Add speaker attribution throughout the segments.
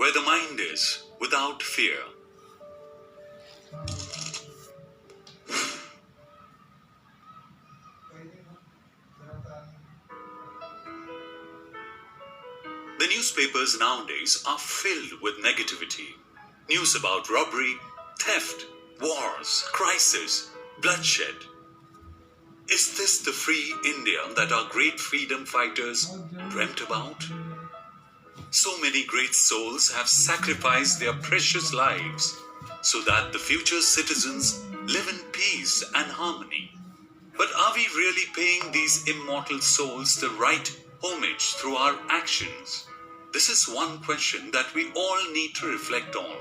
Speaker 1: where the mind is without fear. The newspapers nowadays are filled with negativity. News about robbery, theft, wars, crisis, bloodshed. Is this the free India that our great freedom fighters dreamt about? So many great souls have sacrificed their precious lives so that the future citizens live in peace and harmony. But are we really paying these immortal souls the right homage through our actions? This is one question that we all need to reflect on.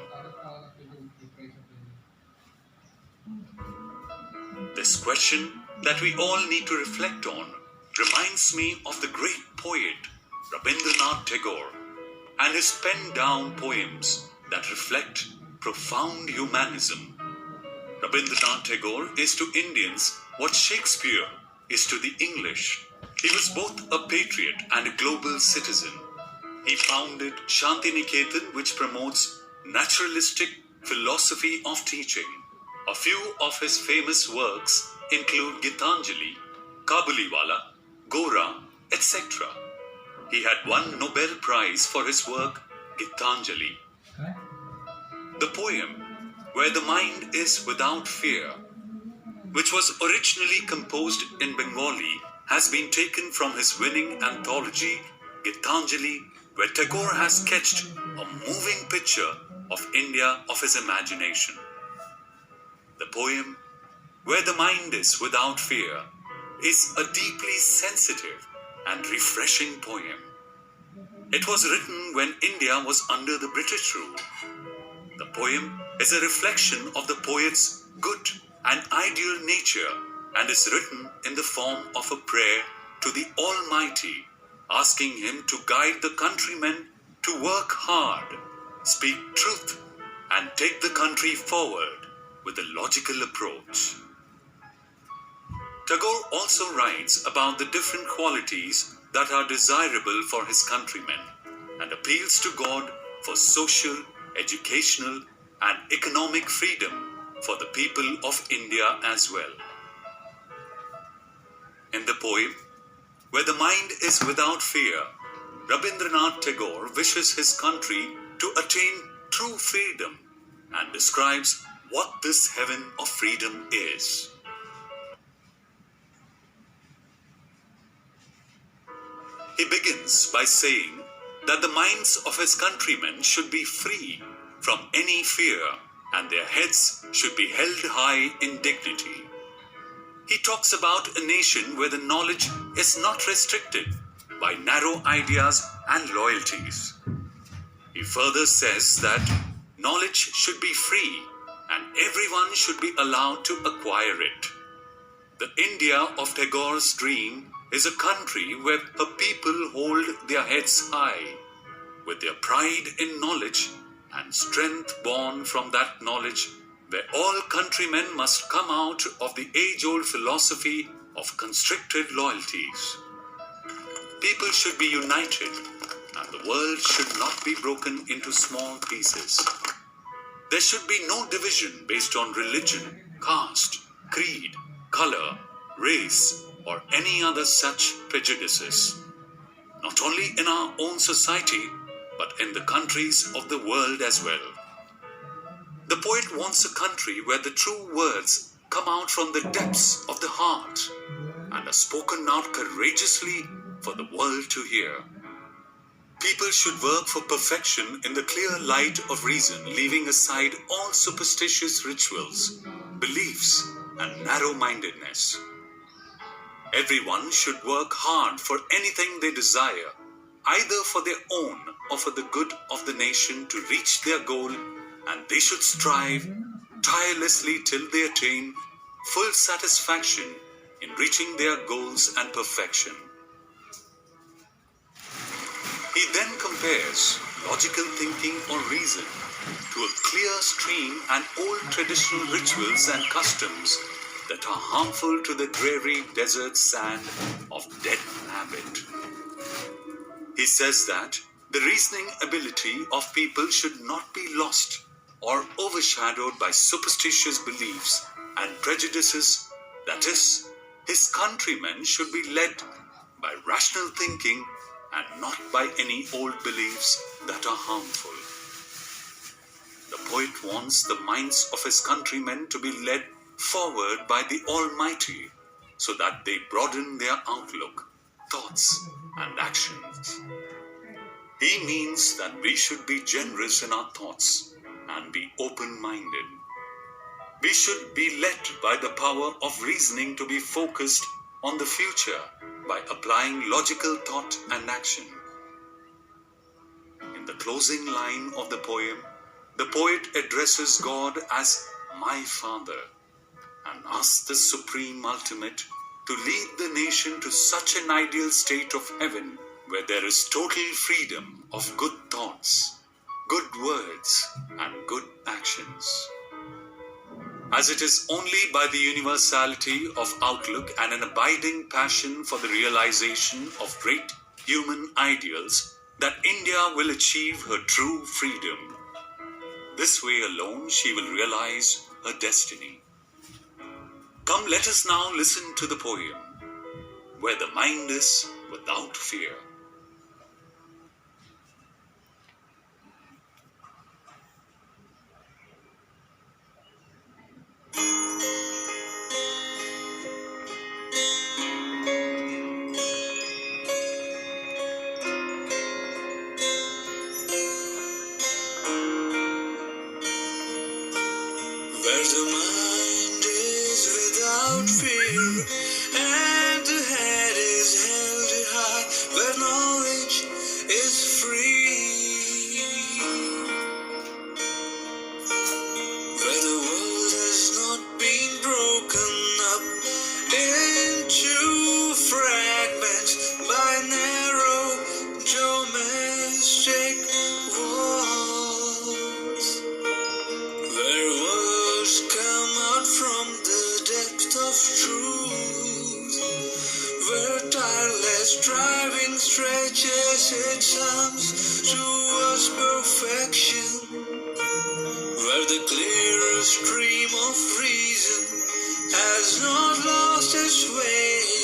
Speaker 1: This question that we all need to reflect on reminds me of the great poet Rabindranath Tagore and his penned-down poems that reflect profound humanism. Rabindranath Tagore is to Indians what Shakespeare is to the English. He was both a patriot and a global citizen. He founded Shantiniketan, which promotes naturalistic philosophy of teaching. A few of his famous works include Gitanjali, Kabuliwala, Gora, etc. He had won Nobel Prize for his work Gitanjali. The poem Where the Mind is Without Fear, which was originally composed in Bengali, has been taken from his winning anthology Gitanjali, where Tagore has sketched a moving picture of India of his imagination. The poem Where the Mind is Without Fear is a deeply sensitive and refreshing poem. It was written when India was under the British rule. The poem is a reflection of the poet's good and ideal nature and is written in the form of a prayer to the Almighty, asking him to guide the countrymen to work hard, speak truth, and take the country forward with a logical approach. Tagore also writes about the different qualities that are desirable for his countrymen and appeals to God for social, educational, and economic freedom for the people of India as well. In the poem, Where the Mind is Without Fear, Rabindranath Tagore wishes his country to attain true freedom and describes what this heaven of freedom is. He begins by saying that the minds of his countrymen should be free from any fear and their heads should be held high in dignity. He talks about a nation where the knowledge is not restricted by narrow ideas and loyalties. He further says that knowledge should be free and everyone should be allowed to acquire it. The India of Tagore's dream is a country where her people hold their heads high, with their pride in knowledge and strength born from that knowledge, where all countrymen must come out of the age-old philosophy of constricted loyalties. People should be united, and the world should not be broken into small pieces. There should be no division based on religion, caste, creed, color, race, or any other such prejudices, not only in our own society, but in the countries of the world as well. The poet wants a country where the true words come out from the depths of the heart and are spoken out courageously for the world to hear. People should work for perfection in the clear light of reason, leaving aside all superstitious rituals, beliefs, and narrow-mindedness. Everyone should work hard for anything they desire, either for their own or for the good of the nation to reach their goal, and they should strive tirelessly till they attain full satisfaction in reaching their goals and perfection. He then compares logical thinking or reason to a clear stream and old traditional rituals and customs that are harmful to the dreary desert sand of dead habit. He says that The reasoning ability of people should not be lost or overshadowed by superstitious beliefs and prejudices. That is, his countrymen should be led by rational thinking and not by any old beliefs that are harmful. The poet wants the minds of his countrymen to be led forward by the Almighty so that they broaden their outlook, thoughts, and actions. He means that we should be generous in our thoughts and be open-minded. We should be led by the power of reasoning to be focused on the future by applying logical thought and action. In the closing line of the poem, the poet addresses God as my Father and asks the Supreme Ultimate to lead the nation to such an ideal state of heaven where there is total freedom of good thoughts, good words, and good actions. As it is only by the universality of outlook and an abiding passion for the realization of great human ideals that India will achieve her true freedom. This way alone she will realize her destiny. Come, let us now listen to the poem, Where the Mind is Without Fear.
Speaker 2: Where the mind is without fear, and the head is held high, where knowledge is free, where the world has not been broken up into fragments by narrow domestic walls, where words come out from the depth of truth, where tireless striving stretches its arms towards perfection, where the clearest stream of reason has not lost its way,